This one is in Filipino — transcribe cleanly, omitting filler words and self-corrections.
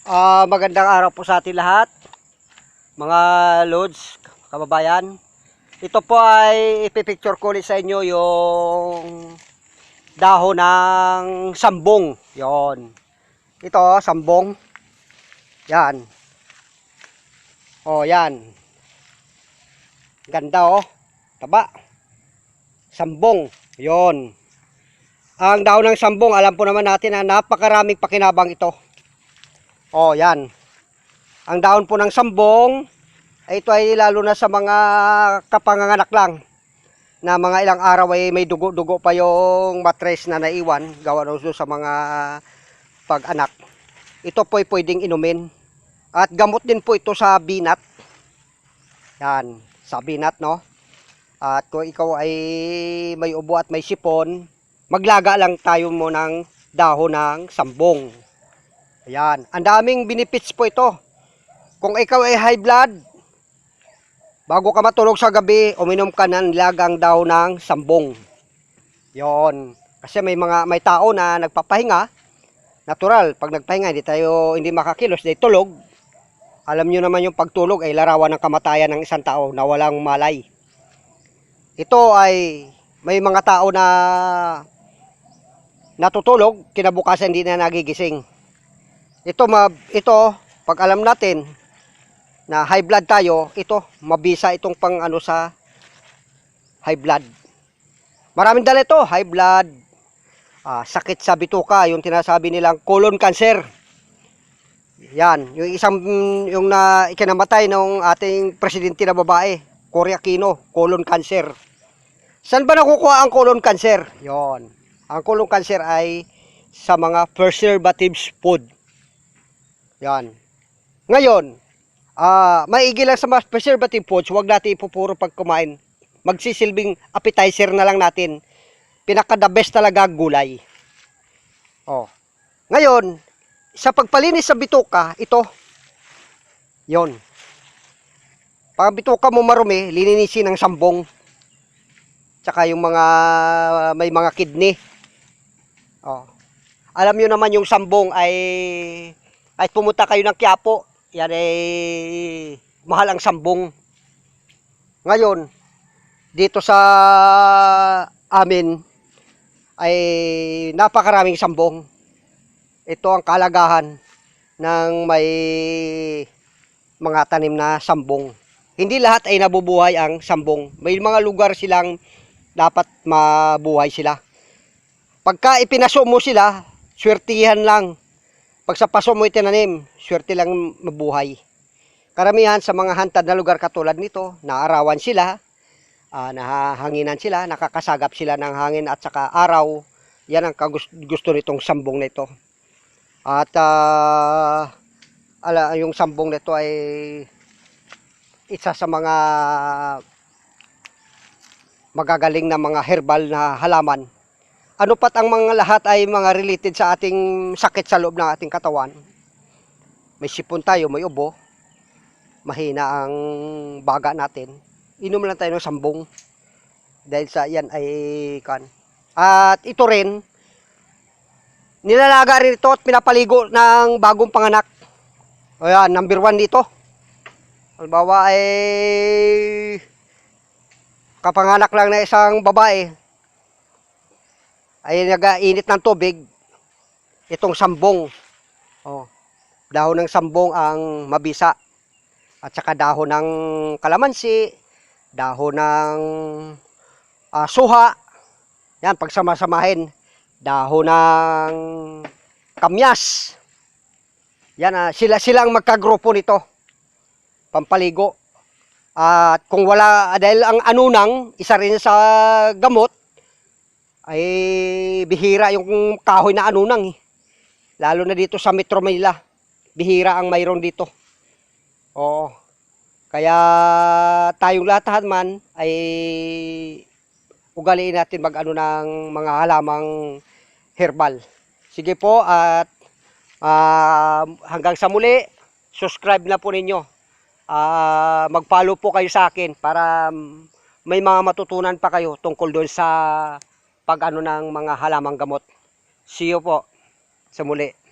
Magandang araw po sa atin lahat, mga lods, kababayan. Ito po ay ipipicture ko ulit sa inyo yung dahon ng sambong. Yon. Ito, sambong. Yan. Yan. Ganda Taba. Sambong. Yon. Ang dahon ng sambong, alam po naman natin na napakaraming pakinabang ito. Yan. Ang dahon po ng sambong, ito ay lalo na sa mga kapanganganak lang, na mga ilang araw ay may dugo-dugo pa yung matres na naiwan, gawa sa mga pag-anak. Ito po ay pwedeng inumin. At gamot din po ito sa binat. Yan, sa binat, no? At kung ikaw ay may ubo at may sipon, maglaga lang tayo mo ng dahon ng sambong. Ayan, ang daming benefits po ito. Kung ikaw ay high blood, bago ka matulog sa gabi, uminom ka ng lagang dahon ng sambong. Yon. Kasi may tao na nagpapahinga, natural, pag nagpahinga, hindi makakilos, dahil tulog. Alam nyo naman yung pagtulog ay larawan ng kamatayan ng isang tao na walang malay. Ito ay may mga tao na natutulog, kinabukasan hindi na nagigising. Ito, pag alam natin na high blood tayo, ito, mabisa itong sa high blood. Maraming dala ito, high blood, sakit sa bituka, yung tinasabi nilang colon cancer. Yan, yung ikinamatay ng ating presidente na babae, Cory Aquino, colon cancer. Saan ba nakukuha ang colon cancer? Yon. Ang colon cancer ay sa mga preservatives food. Yan. Ngayon, maigi lang sa mga preservative foods, huwag natin ipupuro pag kumain. Magsisilbing appetizer na lang natin. Pinaka-the best talaga gulay. Ngayon, sa pagpalinis sa bituka, ito. Yon. Pag bituka mo marumi, lininisin ng sambong. Tsaka yung may mga kidney. Alam nyo naman yung sambong ay pumunta kayo ng Quiapo, yan ay mahal ang sambong. Ngayon, dito sa amin ay napakaraming sambong. Ito ang kalagahan ng may mga tanim na sambong. Hindi lahat ay nabubuhay ang sambong. May mga lugar silang dapat mabuhay sila. Pagka ipinaso mo sila, swertihan lang. Pag sa paso mo itinanim, swerte lang mabuhay. Karamihan sa mga hantad na lugar katulad nito, naarawan sila, nahahanginan sila, nakakasagap sila ng hangin at saka araw. Yan ang gusto nitong sambong na ito. At yung sambong na ito ay isa sa mga magagaling na mga herbal na halaman. Ano pat ang mga lahat ay mga related sa ating sakit sa loob ng ating katawan. May sipon tayo, may ubo, mahina ang baga natin. Inom lang tayo ng sambong. Dahil sa yan ay At ito rin, nilalaga rin ito at pinapaligo ng bagong panganak. Ayan, number 1 dito. Halimbawa ay kapanganak lang na isang babae, ay nag-init ng tubig, itong sambong. Dahon ng sambong ang mabisa. At saka dahon ng kalamansi, dahon ng suha. Yan, pagsama-samahin. Dahon ng kamyas. Yan, silang magkagrupo nito. Pampaligo. At kung wala, dahil ang anunang, isa rin sa gamot, ay bihira yung kahoy na anunang. Lalo na dito sa Metro Manila. Bihira ang mayroon dito. Kaya tayong lahat man ay ugaliin natin mag-ano ng mga halamang herbal. Sige po at hanggang sa muli, subscribe na po ninyo. Mag-follow po kayo sa akin para may mga matutunan pa kayo tungkol doon sa pag-ano ng mga halamang gamot. See you po sa muli.